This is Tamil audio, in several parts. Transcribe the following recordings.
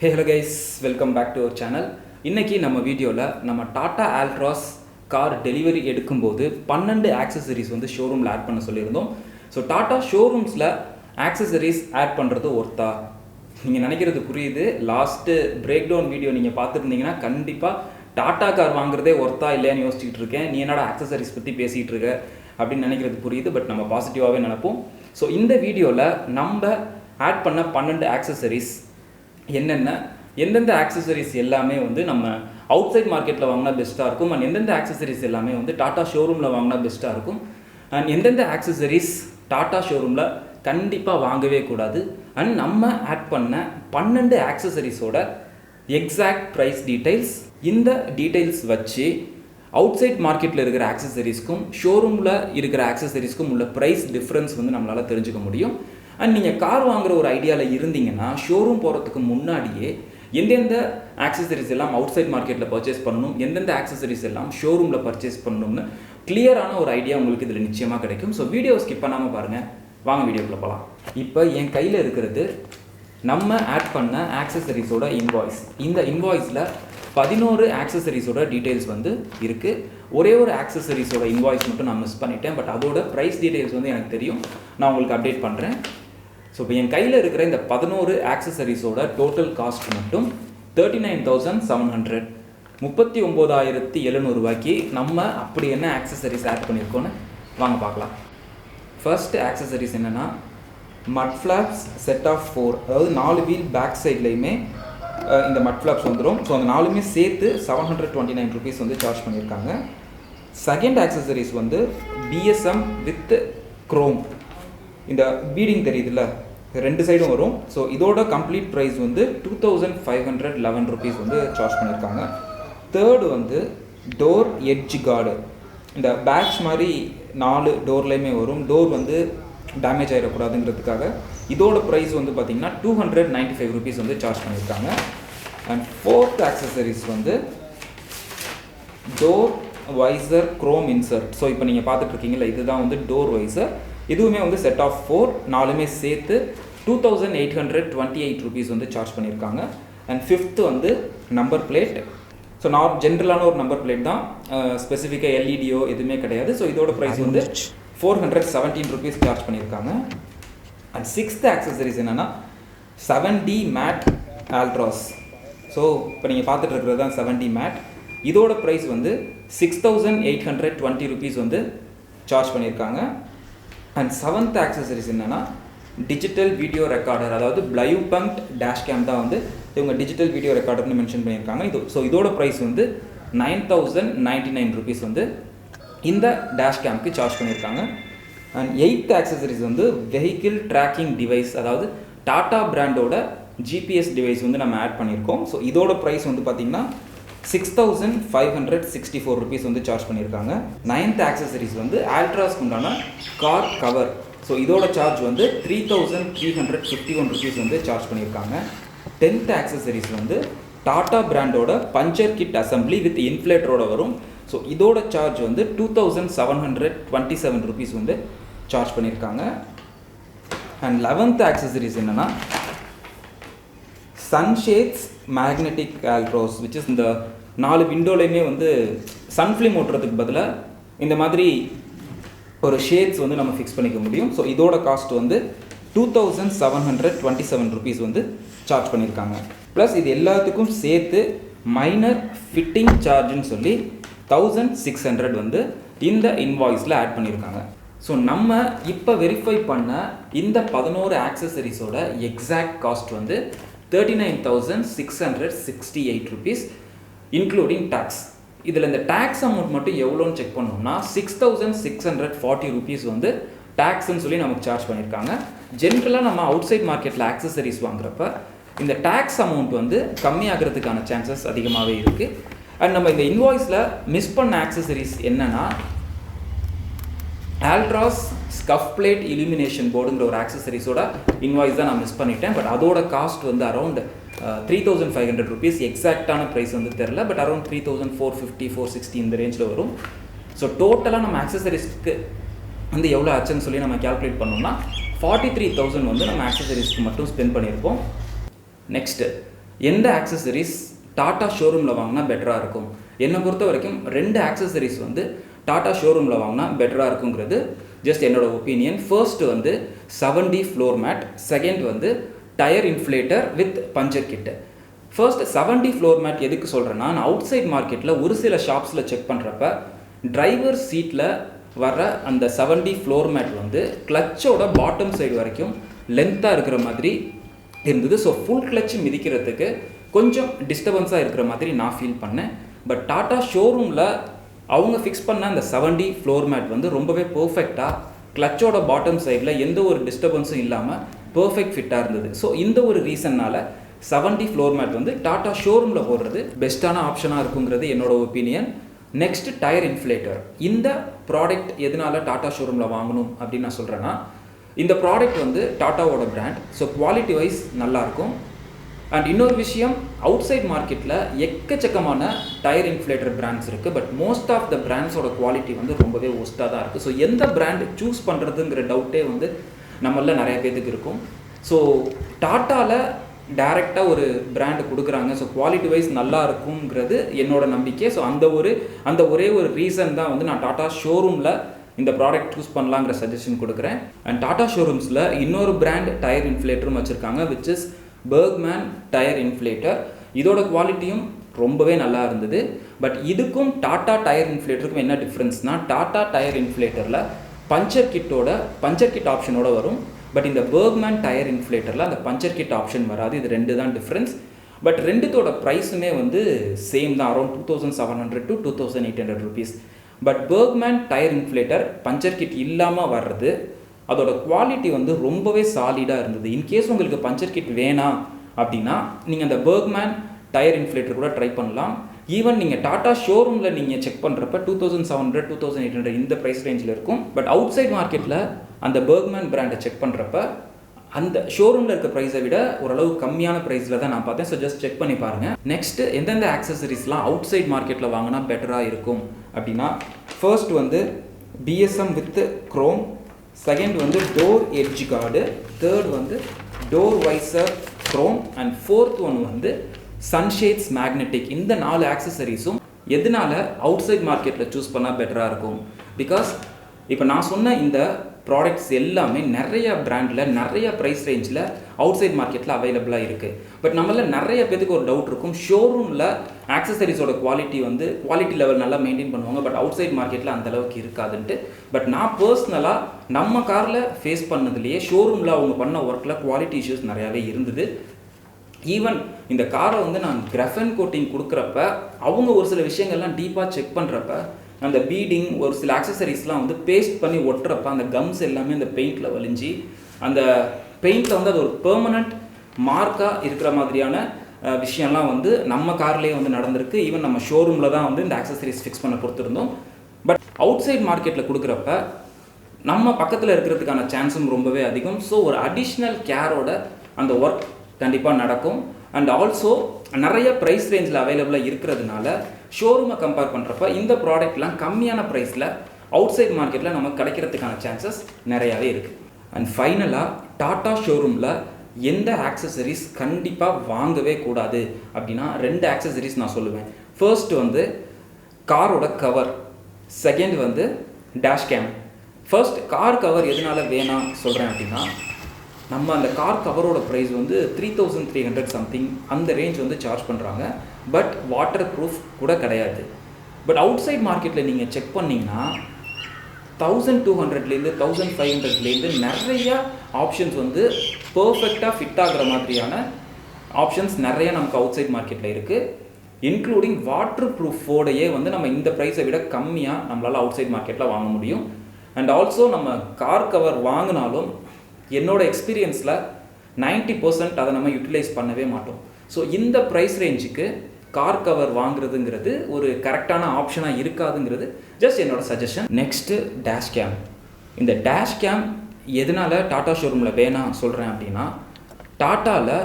Hey hello guys, welcome back to our channel. இன்னைக்கு நம்ம வீடியோல நம்ம டாடா ஆல்ட்ராஸ் கார் டெலிவரி எடுக்கும்போது 12 ஆக்சஸரிஸ் வந்து ஷோரூம்ல ஆட் பண்ண சொல்லியிருந்தோம். ஸோ டாடா ஷோரூம்ஸ்ல ஆக்சஸரிஸ் ஆட் பண்ணுறது ஒர்த்தா? நீங்கள் நினைக்கிறது புரியுது. லாஸ்ட்டு பிரேக் டவுன் வீடியோ நீங்கள் பார்த்துருந்தீங்கன்னா கண்டிப்பாக டாடா கார் வாங்குறதே ஒர்த்தா இல்லையான்னு யோசிச்சுட்டு இருக்கேன். நீ என்னோட ஆக்சஸரிஸ் பற்றி பேசிகிட்டு இருக்க அப்படின்னு நினைக்கிறது புரியுது. பட் நம்ம பாசிட்டிவாகவே நினைப்போம். ஸோ இந்த வீடியோவில் நம்ம ஆட் பண்ண 12 ஆக்சஸரிஸ் எந்தெந்த ஆக்சஸரிஸ் எல்லாமே வந்து நம்ம அவுட் சைட் மார்க்கெட்டில் வாங்கினா பெஸ்ட்டாக இருக்கும், அண்ட் எந்தெந்த ஆக்சஸரிஸ் எல்லாமே வந்து டாடா ஷோரூமில் வாங்கினா பெஸ்ட்டாக இருக்கும், அண்ட் எந்தெந்த ஆக்சஸரிஸ் டாடா ஷோரூமில் கண்டிப்பாக வாங்கவே கூடாது, அண்ட் நம்ம ஆட் பண்ண 12 ஆக்சஸரிஸோட எக்ஸாக்ட் ப்ரைஸ் டீட்டெயில்ஸ். இந்த டீட்டெயில்ஸ் வச்சு அவுட் சைட் மார்க்கெட்டில் இருக்கிற ஆக்சஸரிஸ்க்கும் ஷோரூமில் இருக்கிற ஆக்சஸரிஸ்க்கும் உள்ள ப்ரைஸ் டிஃப்ரென்ஸ் வந்து நம்மளால் தெரிஞ்சுக்க முடியும். அண்ட் நீங்கள் கார் வாங்குகிற ஒரு ஐடியாவில் இருந்தீங்கன்னா ஷோரூம் போகிறதுக்கு முன்னாடியே எந்தெந்த ஆக்சஸரிஸ் எல்லாம் அவுட் சைட் மார்க்கெட்டில் பர்ச்சேஸ் பண்ணணும், எந்தெந்த ஆக்சஸரிஸ் எல்லாம் ஷோரூமில் பர்ச்சேஸ் பண்ணணும்னு கிளியரான ஒரு ஐடியா உங்களுக்கு இதில் நிச்சயமாக கிடைக்கும். ஸோ வீடியோ ஸ்கிப் பண்ணாமல் பாருங்கள். வாங்க வீடியோக்குள்ளே போகலாம். இப்போ என் கையில் இருக்கிறது நம்ம ஆட் பண்ண ஆக்சஸரிஸோட இன்வாய்ஸ். இந்த இன்வாய்ஸில் 11 ஆக்சஸரிஸோட டீட்டெயில்ஸ் வந்து இருக்குது. ஒரே ஒரு ஆக்சஸரிஸோட இன்வாய்ஸ் மட்டும் நான் மிஸ் பண்ணிட்டேன். பட் அதோட ப்ரைஸ் டீட்டெயில்ஸ் வந்து எனக்கு தெரியும், நான் உங்களுக்கு அப்டேட் பண்ணுறேன். ஸோ இப்போ என் கையில் இருக்கிற இந்த 11 ஆக்சஸரிஸோட டோட்டல் காஸ்ட் மட்டும் 39,700, 39,700 ரூபாய்க்கு நம்ம அப்படி என்ன ஆக்சஸரிஸ் ஆட் பண்ணியிருக்கோன்னு வாங்க பார்க்கலாம். ஃபர்ஸ்ட் ஆக்சஸரிஸ் என்னென்னா மட் ஃப்ளாப்ஸ் செட் ஆஃப் 4, அதாவது 4 வீல் பேக் சைட்லேயுமே இந்த மட் ஃப்ளாப்ஸ் வந்துடும். ஸோ அந்த 4மே சேர்த்து 729 ருபீஸ் வந்து சார்ஜ் பண்ணியிருக்காங்க. செகண்ட் ஆக்சஸரிஸ் வந்து பிஎஸ்எம் வித் க்ரோம், இந்த பீடிங் தெரியுதுல்ல, 2 சைடும் வரும். ஸோ இதோட கம்ப்ளீட் ப்ரைஸ் வந்து 2,511 ருபீஸ் வந்து சார்ஜ் பண்ணியிருக்காங்க. தேர்டு வந்து டோர் எட்ஜ் கார்டு, இந்த பேட்ச் மாதிரி 4 டோர்லேயுமே வரும். டோர் வந்து டேமேஜ் ஆகிடக்கூடாதுங்கிறதுக்காக இதோட ப்ரைஸ் வந்து பார்த்திங்கன்னா 295 ருபீஸ் வந்து சார்ஜ் பண்ணியிருக்காங்க. அண்ட் ஃபோர்த் ஆக்சஸரிஸ் வந்து door visor Chrome insert. So இப்போ நீங்கள் பார்த்துட்ருக்கீங்களா, இதுதான் வந்து டோர் வைசர். இதுவுமே வந்து செட் ஆஃப் 4, 4மே சேர்த்து 2,828 ருபீஸ் வந்து சார்ஜ் பண்ணியிருக்காங்க. அண்ட் ஃபிஃப்த்து வந்து நம்பர் பிளேட். ஸோ ஜென்ரலான ஒரு நம்பர் பிளேட் தான், ஸ்பெசிஃபிக்காக எல்இடியோ எதுவுமே கிடையாது. ஸோ இதோட ப்ரைஸ் வந்து 417 ருபீஸ் சார்ஜ் பண்ணியிருக்காங்க. அண்ட் சிக்ஸ்த் ஆக்சஸரிஸ் என்னென்னா 7D மேட் ஆல்ட்ராஸ். ஸோ இப்போ நீங்கள் பார்த்துட்டு இருக்கிறது தான் 7D மேட். இதோட ப்ரைஸ் வந்து 6,820 ருபீஸ் வந்து சார்ஜ் பண்ணியிருக்காங்க. அண்ட் செவன்த் ஆக்சஸரிஸ் என்னென்னா டிஜிட்டல் வீடியோ ரெக்கார்டர், அதாவது பிளைவ் பங்க் டேஷ்கேம் தான் வந்து இவங்க டிஜிட்டல் வீடியோ ரெக்கார்டர்னு மென்ஷன் பண்ணியிருக்காங்க. இதோட ப்ரைஸ் வந்து 9,099 ருபீஸ் வந்து இந்த டேஷ்கேம்க்கு சார்ஜ் பண்ணியிருக்காங்க. அண்ட் எயித் ஆக்சஸரிஸ் வந்து வெஹிக்கிள் ட்ராக்கிங் டிவைஸ், அதாவது டாடா பிராண்டோட ஜிபிஎஸ் டிவைஸ் வந்து நம்ம ஆட் பண்ணியிருக்கோம். ஸோ இதோட ப்ரைஸ் வந்து பார்த்திங்கன்னா 6,564 ருபீஸ் வந்து சார்ஜ் பண்ணியிருக்காங்க. நைன்த் ஆக்சஸரிஸ் வந்து ஆல்ட்ராஸ்க்கு உண்டான கார் கவர். ஸோ இதோட சார்ஜ் வந்து 3,351 ருபீஸ் வந்து சார்ஜ் பண்ணியிருக்காங்க. டென்த் ஆக்சஸரிஸ் வந்து டாடா பிராண்டோட பஞ்சர் கிட் அசம்பிளி வித் இன்ஃப்ளேட்டரோட வரும். ஸோ இதோட சார்ஜ் வந்து 2,727 ருபீஸ் வந்து சார்ஜ் பண்ணியிருக்காங்க. அண்ட் 11th ஆக்சஸரிஸ் என்னென்னா சன்ஷேட்ஸ் மேக்னெட்டிக் ஆல்ட்ரோஸ், விச் இஸ் இந்த 4 விண்டோலையுமே வந்து சன்ஃப்ளிம் ஓட்டுறதுக்கு பதிலாக இந்த மாதிரி ஒரு ஷேட்ஸ் வந்து நம்ம ஃபிக்ஸ் பண்ணிக்க முடியும். ஸோ இதோட காஸ்ட் வந்து 2,727 ருபீஸ் வந்து சார்ஜ் பண்ணியிருக்காங்க. ப்ளஸ் இது எல்லாத்துக்கும் சேர்த்து மைனர் ஃபிட்டிங் சார்ஜுன்னு சொல்லி 1,600 வந்து இந்த இன்வாய்ஸில் ஆட் பண்ணியிருக்காங்க. ஸோ நம்ம இப்போ வெரிஃபை பண்ண இந்த 11 ஆக்சஸரிஸோட எக்ஸாக்ட் காஸ்ட் வந்து 39,668 ருபீஸ் இன்க்ளூடிங் டேக்ஸ். இதில் இந்த டேக்ஸ் அமௌண்ட் மட்டும் எவ்வளோன்னு செக் பண்ணோம்னா 6,640 ருபீஸ் வந்து டேக்ஸ்ன்னு சொல்லி நமக்கு சார்ஜ் பண்ணியிருக்காங்க. ஜென்ரலாக நம்ம அவுட் சைட் மார்க்கெட்டில் ஆக்சஸரிஸ் வாங்குறப்ப இந்த டேக்ஸ் அமௌண்ட் வந்து கம்மியாகிறதுக்கான சான்சஸ் அதிகமாகவே இருக்குது. அண்ட் நம்ம இந்த இன்வாய்ஸில் மிஸ் பண்ண ஆக்சஸரிஸ் என்னென்னா ஆல்ட்ராஸ் ஸ்கஃப் பிளேட் இலுமினேஷன் போர்டுங்கிற ஒரு ஆக்சஸரிஸோட இன்வாய்ஸ் தான் நான் மிஸ் பண்ணிட்டேன். பட் அதோட காஸ்ட் வந்து அரௌண்ட் 3,500 ருபீஸ். எக்ஸாக்டான ப்ரைஸ் வந்து தெரில, பட் அரௌண்ட் 3,450, 460 இந்த ரேஞ்சில் வரும். ஸோ டோட்டலாக நம்ம ஆக்சஸரிஸ்க்கு வந்து எவ்வளோ ஆச்சுன்னு சொல்லி நம்ம கேல்குலேட் பண்ணோம்னா 43,000 வந்து நம்ம ஆக்சஸரிஸ்க்கு மட்டும் ஸ்பெண்ட் பண்ணியிருப்போம். நெக்ஸ்ட்டு எந்த ஆக்சசரிஸ் டாடா ஷோரூமில் வாங்கினா பெட்டராக இருக்கும்? என்னை பொறுத்த வரைக்கும் 2 ஆக்சசரிஸ் வந்து டாடா ஷோரூமில் வாங்கினா பெட்டராக இருக்குங்கிறது ஜஸ்ட் என்னோட ஒப்பீனியன். ஃபர்ஸ்ட் வந்து 7D ஃப்ளோர் மேட், செகண்ட் வந்து tyre inflator with puncture kit. First 7D floor mat எதுக்கு சொல்கிறேன்னா, நான் அவுட் சைட் மார்க்கெட்டில் ஒரு சில ஷாப்ஸில் செக் பண்ணுறப்ப டிரைவர் சீட்டில் வர அந்த 7D ஃப்ளோர் மேட் வந்து கிளச்சோட பாட்டம் சைடு வரைக்கும் லென்த்தாக இருக்கிற மாதிரி இருந்தது. ஸோ ஃபுல் கிளச் மிதிக்கிறதுக்கு கொஞ்சம் டிஸ்டர்பன்ஸாக இருக்கிற மாதிரி நான் ஃபீல் பண்ணேன். பட் டாடா ஷோரூமில் அவங்க ஃபிக்ஸ் பண்ண அந்த 7D ஃப்ளோர் மேட் வந்து ரொம்பவே பர்ஃபெக்டாக கிளச்சோட பாட்டம் சைடில் எந்த ஒரு டிஸ்டர்பன்ஸும் இல்லாமல் பர்ஃபெக்ட் ஃபிட்டாக இருந்தது. ஸோ இந்த ஒரு ரீசன்னால் 7D ஃப்ளோர் மேட் வந்து டாடா ஷோரூமில் போடுறது பெஸ்ட்டான ஆப்ஷனாக இருக்குங்கிறது என்னோட ஒப்பீனியன். Next tyre inflator. இந்த ப்ராடக்ட் எதனால் டாடா ஷோரூமில் வாங்கணும் அப்படின்னு நான் சொல்கிறேன்னா, இந்த ப்ராடக்ட் வந்து டாட்டாவோட பிராண்ட். ஸோ குவாலிட்டி வைஸ் நல்லாயிருக்கும். அண்ட் இன்னொரு விஷயம், அவுட் சைட் மார்க்கெட்டில் எக்கச்சக்கமான டயர் இன்ஃப்ளேட்டர் பிராண்ட்ஸ் இருக்குது. பட் மோஸ்ட் ஆஃப் த பிராண்ட்ஸோட குவாலிட்டி வந்து ரொம்பவே ஒஸ்ட்டாக தான் இருக்குது. ஸோ எந்த பிராண்ட் சூஸ் பண்ணுறதுங்கிற டவுட்டே வந்து நம்மள நிறைய பேருக்கு இருக்கும். ஸோ டாட்டாவில் டைரெக்டாக ஒரு பிராண்டு கொடுக்குறாங்க, ஸோ குவாலிட்டி வைஸ் நல்லா இருக்குங்கிறது என்னோட நம்பிக்கை. ஸோ அந்த ஒரே ஒரு ரீசன் தான் வந்து நான் டாடா ஷோரூமில் இந்த ப்ராடக்ட் சூஸ் பண்ணலாங்கிற சஜஷன் கொடுக்குறேன். அண்ட் டாடா ஷோரூம்ஸில் இன்னொரு பிராண்ட் டயர் இன்ஃப்ளேட்டரும் வச்சுருக்காங்க, which is Bergmann tyre inflator. இதோட குவாலிட்டியும் ரொம்பவே நல்லா இருந்தது. பட் இதுக்கும் டாடா டயர் இன்ஃப்ளேட்டருக்கும் என்ன டிஃப்ரென்ஸ்னால், டாடா டயர் இன்ஃப்ளேட்டரில் பஞ்சர் கிட் ஆப்ஷனோட வரும். பட் இந்த பெர்க்மேன் டயர் இன்ஃப்ளேட்டரில் அந்த பஞ்சர் கிட் ஆப்ஷன் வராது. இது 2 தான் டிஃப்ரென்ஸ். பட் ரெண்டுத்தோட ப்ரைஸுமே வந்து சேம் தான், around 2700 to 2800 rupees. But Bergmann tyre inflator puncture kit இல்லாமல் வர்றது, அதோட குவாலிட்டி வந்து ரொம்பவே சாலிடாக இருந்தது. இன்கேஸ் உங்களுக்கு பஞ்சர் கிட் வேணாம் அப்படின்னா நீங்கள் அந்த பெர்க்மேன் டயர் இன்ஃப்ளேட்டர் கூட ட்ரை பண்ணலாம். ஈவன் நீங்கள் டாடா ஷோரூமில் நீங்கள் செக் பண்ணுறப்ப 2700 2800 இந்த ப்ரைஸ் ரேஞ்சில் இருக்கும். பட் அவுட் சைட் மார்க்கெட்டில் அந்த பெர்க்மேன் பிராண்டை செக் பண்ணுறப்ப அந்த ஷோரூமில் இருக்க ப்ரைஸை விட ஓரளவு கம்மியான ப்ரைஸில் தான் நான் பார்த்தேன். ஸோ ஜஸ்ட் செக் பண்ணி பாருங்கள். நெக்ஸ்ட்டு எந்தெந்த ஆக்சசரிஸ்லாம் அவுட் சைட் மார்க்கெட்டில் வாங்கினா பெட்டராக இருக்கும் அப்படின்னா, ஃபர்ஸ்ட் வந்து பிஎஸ்எம் வித் க்ரோம், செகண்ட் வந்து டோர் எட்ஜ் கார்டு, தேர்ட் வந்து door visor Chrome, and fourth one வந்து சன்ஷேட்ஸ் மேக்னெட்டிக். இந்த 4 ஆக்சசரிஸும் எதனால அவுட் சைட் மார்க்கெட்டில் சூஸ் பண்ணால் பெட்டராக இருக்கும்? பிகாஸ் இப்போ நான் சொன்ன இந்த ப்ராடக்ட்ஸ் எல்லாமே நிறைய பிராண்டில் நிறைய ப்ரைஸ் ரேஞ்சில் அவுட் சைட் மார்க்கெட்டில் அவைலபிளாக இருக்குது. பட் நம்மள நிறைய பேருக்கு ஒரு டவுட் இருக்கும், ஷோரூமில் ஆக்சசரிஸோட குவாலிட்டி லெவல் நல்லா மெயின்டைன் பண்ணுவாங்க, பட் அவுட் சைட் மார்க்கெட்டில் அந்தளவுக்கு இருக்காதுன்ட்டு. பட் நான் பர்சனலாக நம்ம காரில் ஃபேஸ் பண்ணதுலேயே ஷோரூமில் அவங்க பண்ண ஒர்க்கில் குவாலிட்டி இஷ்யூஸ் நிறையாவே இருந்தது. ஈவன் இந்த காரை வந்து நான் கிராஃபைன் கோட்டிங் கொடுக்குறப்ப அவங்க ஒரு சில விஷயங்கள்லாம் டீப்பாக செக் பண்ணுறப்ப அந்த பீடிங், ஒரு சில ஆக்சசரிஸ்லாம் வந்து பேஸ்ட் பண்ணி ஒட்டுறப்ப அந்த கம்ஸ் எல்லாமே அந்த பெயிண்டில் வலிஞ்சு அந்த பெயிண்டில் வந்து அது ஒரு பெர்மனண்ட் மார்க்காக இருக்கிற மாதிரியான விஷயம்லாம் வந்து நம்ம கார்லேயே வந்து நடந்திருக்கு. ஈவன் நம்ம ஷோரூமில் தான் வந்து இந்த ஆக்சசரிஸ் ஃபிக்ஸ் பண்ண பொறுத்திருந்தோம். பட் அவுட் சைட் மார்க்கெட்டில் கொடுக்குறப்ப நம்ம பக்கத்தில் இருக்கிறதுக்கான சான்ஸும் ரொம்பவே அதிகம். ஸோ ஒரு அடிஷ்னல் கேரோட அந்த ஒர்க் கண்டிப்பாக நடக்கும். அண்ட் ஆல்சோ நிறைய ப்ரைஸ் ரேஞ்சில் அவைலபிளாக இருக்கிறதுனால ஷோரூமை கம்பேர் பண்ணுறப்ப இந்த ப்ராடக்ட்லாம் கம்மியான ப்ரைஸில் அவுட் சைட் மார்க்கெட்டில் நமக்கு கிடைக்கிறதுக்கான சான்சஸ் நிறையாவே இருக்குது. அண்ட் ஃபைனலாக டாடா ஷோரூமில் எந்த ஆக்சசரிஸ் கண்டிப்பாக வாங்கவே கூடாது அப்படின்னா 2 ஆக்சசரிஸ் நான் சொல்லுவேன். ஃபர்ஸ்ட் வந்து காரோட கவர், செகண்ட் வந்து டேஷ்கேம். ஃபர்ஸ்ட் கார் கவர் எதனால் வேணாம் சொல்கிறேன் அப்படின்னா, நம்ம அந்த கார் கவரோட ப்ரைஸ் வந்து 3300 சம்திங் அந்த ரேஞ்ச் வந்து சார்ஜ் பண்ணுறாங்க. பட் வாட்டர் ப்ரூஃப் கூட கிடையாது. பட் அவுட் சைட் மார்க்கெட்டில் நீங்கள் செக் பண்ணிங்கன்னா 1200லேருந்து 1500லேருந்து நிறையா ஆப்ஷன்ஸ் வந்து பர்ஃபெக்டாக ஃபிட் ஆகிற மாதிரியான ஆப்ஷன்ஸ் நிறைய நமக்கு அவுட் சைட் மார்க்கெட்டில் இருக்குது. இன்க்ளூடிங் வாட்டர் ப்ரூஃபோடையே வந்து நம்ம இந்த ப்ரைஸை விட கம்மியாக நம்மளால் அவுட் சைட் மார்க்கெட்டில் வாங்க முடியும். அண்ட் ஆல்சோ நம்ம கார் கவர் வாங்கினாலும் என்னோட எக்ஸ்பீரியன்ஸில் 90% அதை நம்ம யூட்டிலைஸ் பண்ணவே மாட்டோம். ஸோ இந்த ப்ரைஸ் ரேஞ்சுக்கு கார் கவர் வாங்குறதுங்கிறது ஒரு கரெக்டான ஆப்ஷனாக இருக்காதுங்கிறது ஜஸ்ட் என்னோட சஜஷன். Next dashcam. இந்த டேஷ்கேம் எதனால் டாடா ஷோரூமில் வேணாம் சொல்கிறேன் அப்படின்னா, டாட்டாவில்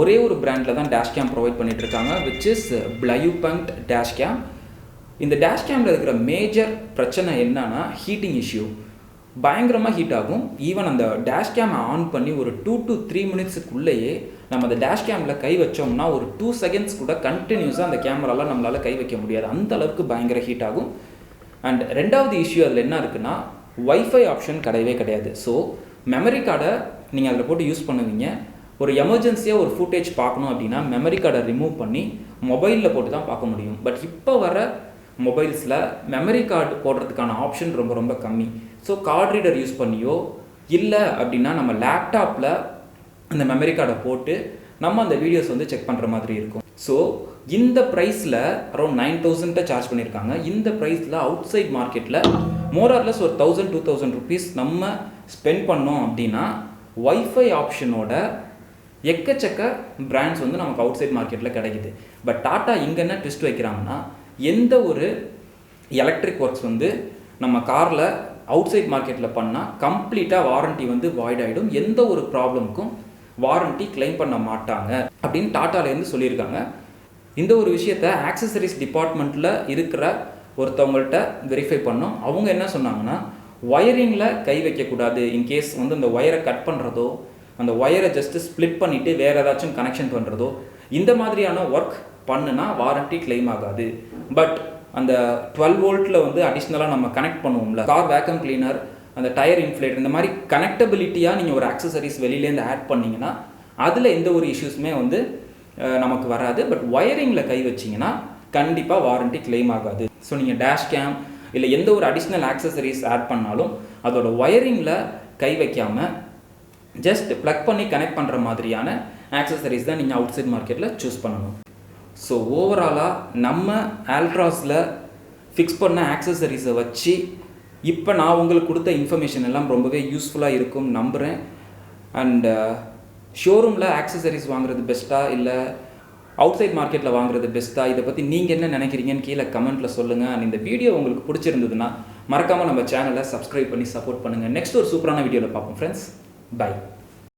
ஒரே ஒரு பிராண்டில் தான் டேஷ்கேம் ப்ரொவைட் பண்ணிகிட்ருக்காங்க, விச் இஸ் பிளையூபங்க் டேஷ்கேம். இந்த டேஷ்கேமில் இருக்கிற மேஜர் பிரச்சனை என்னன்னா ஹீட்டிங் இஷ்யூ. பயங்கரமாக ஹீட் ஆகும். ஈவன் அந்த டேஷ் கேமை ஆன் பண்ணி ஒரு 2 to 3 மினிட்ஸுக்குள்ளேயே நம்ம அந்த டேஷ் கேமில் கை வச்சோம்னா ஒரு 2 செகண்ட்ஸ் கூட கண்டினியூஸாக அந்த கேமராலாம் நம்மளால் கை வைக்க முடியாது. அந்த அளவுக்கு பயங்கர ஹீட் ஆகும். அண்ட் ரெண்டாவது இஷ்யூ அதில் என்ன இருக்குன்னா, வைஃபை ஆப்ஷன் கிடையவே கிடையாது. ஸோ மெமரி கார்டை நீங்கள் அதில் போட்டு யூஸ் பண்ணுவீங்க. ஒரு எமர்ஜென்சியாக ஒரு ஃபுட்டேஜ் பார்க்கணும் அப்படின்னா மெமரி கார்டை ரிமூவ் பண்ணி மொபைலில் போட்டு தான் பார்க்க முடியும். பட் இப்போ வர மொபைல்ஸில் மெமரி கார்டு போடுறதுக்கான ஆப்ஷன் ரொம்ப ரொம்ப கம்மி. ஸோ கார்ட் ரீடர் யூஸ் பண்ணியோ இல்லை அப்படின்னா நம்ம லேப்டாப்பில் அந்த மெமரி கார்டை போட்டு நம்ம அந்த வீடியோஸ் வந்து செக் பண்ணுற மாதிரி இருக்கும். ஸோ இந்த ப்ரைஸில் அரௌண்ட் 9,000 சார்ஜ் பண்ணியிருக்காங்க. இந்த ப்ரைஸில் அவுட் சைட் மார்க்கெட்டில் மோரார்லெஸ் ஒரு 1,000-2,000 ருபீஸ் நம்ம ஸ்பெண்ட் பண்ணோம் அப்படின்னா வைஃபை ஆப்ஷனோட எக்கச்சக்க பிராண்ட்ஸ் வந்து நமக்கு அவுட் சைட் மார்க்கெட்டில் கிடைக்குது. பட் டாட்டா இங்கே என்ன ட்விஸ்ட் வைக்கிறாங்கன்னா, எந்த ஒரு எலக்ட்ரிக் ஒர்க்ஸ் வந்து நம்ம காரில் அவுட் சைட் மார்க்கெட்டில் பண்ணால் கம்ப்ளீட்டாக வாரண்ட்டி வந்து வாய்ட் ஆகிடும், எந்த ஒரு ப்ராப்ளமுக்கும் வாரண்ட்டி கிளைம் பண்ண மாட்டாங்க அப்படின்னு டாட்டாலேருந்து சொல்லியிருக்காங்க. இந்த ஒரு விஷயத்தை ஆக்சசரிஸ் டிபார்ட்மெண்ட்டில் இருக்கிற ஒருத்தவங்கள்ட்ட வெரிஃபை பண்ணோம். அவங்க என்ன சொன்னாங்கன்னா, ஒயரிங்கில் கை வைக்கக்கூடாது. இன்கேஸ் வந்து அந்த ஒயரை கட் பண்ணுறதோ அந்த ஒயரை ஜஸ்ட்டு ஸ்ப்ளிட் பண்ணிவிட்டு வேறு ஏதாச்சும் கனெக்ஷன் பண்ணுறதோ இந்த மாதிரியான ஒர்க் பண்ணுனா வாரண்ட்டி கிளைம் ஆகாது. பட் அந்த 12 வோல்ட்டில் வந்து அடிஷ்னலாக நம்ம கனெக்ட் பண்ணுவோம்ல, கார் வேக்கம் கிளீனர், அந்த டயர் இன்ஃப்ளேட்டர், இந்த மாதிரி கனெக்டபிலிட்டியாக நீங்கள் ஒரு ஆக்சசரிஸ் வெளியிலேருந்து ஆட் பண்ணிங்கன்னா அதில் எந்த ஒரு இஷ்யூஸுமே வந்து நமக்கு வராது. பட் ஒயரிங்கில் கை வச்சிங்கன்னா கண்டிப்பாக வாரண்ட்டி கிளைம் ஆகாது. ஸோ நீங்கள் டேஷ் கேம் இல்லை எந்த ஒரு அடிஷ்னல் ஆக்சசரிஸ் ஆட் பண்ணாலும் அதோட ஒயரிங்கில் கை வைக்காமல் ஜஸ்ட் ப்ளக் பண்ணி கனெக்ட் பண்ணுற மாதிரியான ஆக்சசரிஸ் தான் நீங்கள் அவுட் சைட் மார்க்கெட்டில் சூஸ் பண்ணணும். ஸோ ஓவராலாக நம்ம ஆல்ட்ராஸில் ஃபிக்ஸ் பண்ண ஆக்சசரிஸை வச்சு இப்போ நான் உங்களுக்கு கொடுத்த இன்ஃபர்மேஷன் எல்லாம் ரொம்பவே யூஸ்ஃபுல்லாக இருக்கும் நம்புகிறேன். அண்ட் ஷோரூமில் ஆக்சசரிஸ் வாங்குறது பெஸ்ட்டாக இல்லை அவுட் சைட் மார்க்கெட்டில் வாங்குறது பெஸ்ட்டாக, இதை பற்றி நீங்கள் என்ன நினைக்கிறீங்கன்னு கீழே கமெண்ட்டில் சொல்லுங்கள். அண்ட் இந்த வீடியோ உங்களுக்கு பிடிச்சிருந்ததுன்னா மறக்காமல் நம்ம சேனலை சப்ஸ்கிரைப் பண்ணி சப்போர்ட் பண்ணுங்கள். நெக்ஸ்ட் ஒரு சூப்பரான வீடியோவில் பார்ப்போம் ஃப்ரெண்ட்ஸ். Bye.